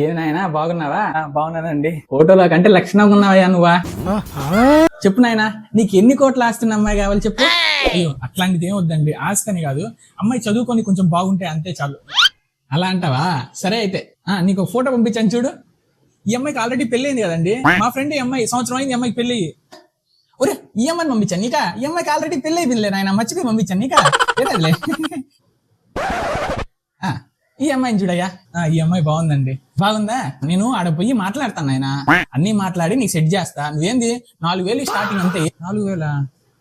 ఏనాయనా బాగున్నావా? బాగున్నానండి. ఫోటోలో కంటే లక్షణంగా ఉన్నావా నువ్వా? చెప్పు నాయనా, నీకు ఎన్ని కోట్ల ఆస్తున్న అమ్మాయి కావాలి చెప్పు. అయ్యో అట్లాంటిది ఏం వద్దండి, ఆస్తని కాదు, అమ్మాయి చదువుకొని కొంచెం బాగుంటే అంతే చాలు. అలా అంటావా? సరే అయితే నీకు ఒక ఫోటో పంపించాను చూడు. ఈ అమ్మాయికి ఆల్రెడీ పెళ్లి అయింది కదండి, మా ఫ్రెండ్ ఈ అమ్మాయి సంవత్సరం అయింది ఈ అమ్మాయికి పెళ్లి. ఒరే, ఈ అమ్మాయిని పంపించాను నీకా? ఈ అమ్మాయికి ఆల్రెడీ పెళ్లి అయిపోయిందిలే నాయన, మర్చిపోయి పంపించాను నీకా? ఏదలే. ఈ అమ్మాయిని చూడయ్యా. ఈ అమ్మాయి బాగుందండి. బాగుందా? నేను ఆడ పోయి మాట్లాడతాను నాయన, అన్ని మాట్లాడి నీకు సెట్ చేస్తా. నువ్వేంది 4,000 స్టార్టింగ్ అంతే. 4,000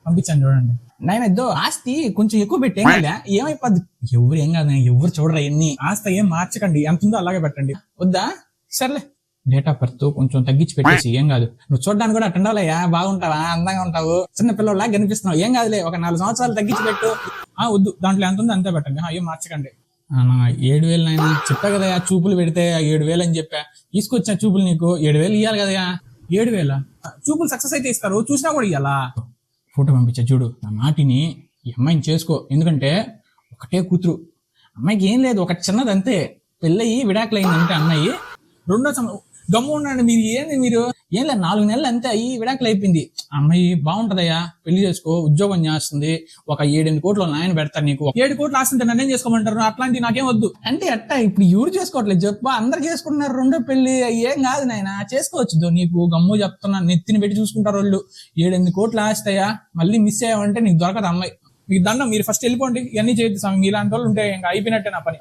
పంపించాను చూడండి. నాయన ఇద్దో ఆస్తి కొంచెం ఎక్కువ పెట్టేం కదా, ఏమైపోద్ది? ఎవరు ఏం కాదు, ఎవరు చూడరా ఎన్ని. ఆస్తి ఏం మార్చకండి, ఎంత ఉందో అలాగే పెట్టండి. వద్దా? సర్లే, డేట్ ఆఫ్ బర్త్ కొంచెం తగ్గించి పెట్టేసి ఏం కాదు. నువ్వు చూడడానికి కూడా అట్టుండాలయ్యా, బాగుంటావా, అందంగా ఉంటావు, చిన్న పిల్లలా కనిపిస్తున్నావు, ఏం కాదులే, ఒక 4 సంవత్సరాలు తగ్గించి పెట్టు. వద్దు, దాంట్లో ఎంత ఉందో అంతే పెట్టండి, ఏం మార్చకండి. 7,000 నాయన చెప్పా కదా, చూపులు పెడితే 7,000 అని చెప్పా. తీసుకొచ్చా చూపులు, నీకు 7,000 ఇవ్వాలి కదా. 7,000 చూపులు సక్సెస్ అయితే ఇస్తారు, చూసినా కూడా ఇయ్యాలా? ఫోటో పంపించా చూడు. నా మాటిని ఈ అమ్మాయిని చేసుకో, ఎందుకంటే ఒకటే కూతురు, అమ్మాయికి ఏం లేదు, ఒక చిన్నది అంతే. పెళ్ళయి విడాకులు అయిందంటే అమ్మాయి. గమ్ము ఉండండి మీరు, ఏంది మీరు? ఏం లేదు, 4 నెలలు అంతే అయ్యి విడాకులు అయిపోయింది. అమ్మాయి బాగుంటదయ్యా, పెళ్లి చేసుకో, ఉద్యోగం చేస్తుంది, ఒక 7-8 కోట్లు నాయన పెడతారు నీకు. 7 కోట్లు ఆస్తుంటే నన్నేం చేసుకోమంటారు? అట్లాంటి నాకేం వద్దు. అంటే అట్ట ఇప్పుడు ఎవరు చేసుకోవట్లేదు చెప్పు, అందరు చేసుకుంటున్నారు రెండో పెళ్లి. ఏం కాదు నాయన, చేసుకోవచ్చు. నీకు గమ్ము చెప్తున్నా, నెత్తిని పెట్టి చూసుకుంటారు వాళ్ళు. 7-8 కోట్లు ఆస్తాయా, మళ్ళీ మిస్ అయ్యావంటే నీకు దొరకదు అమ్మాయి. మీకు దండం, మీరు ఫస్ట్ వెళ్ళిపోండి, ఇవన్నీ చేయొద్దు స్వామి. మీలాంటి వాళ్ళు ఉంటే ఇంకా అయిపోయినట్టే నా పని.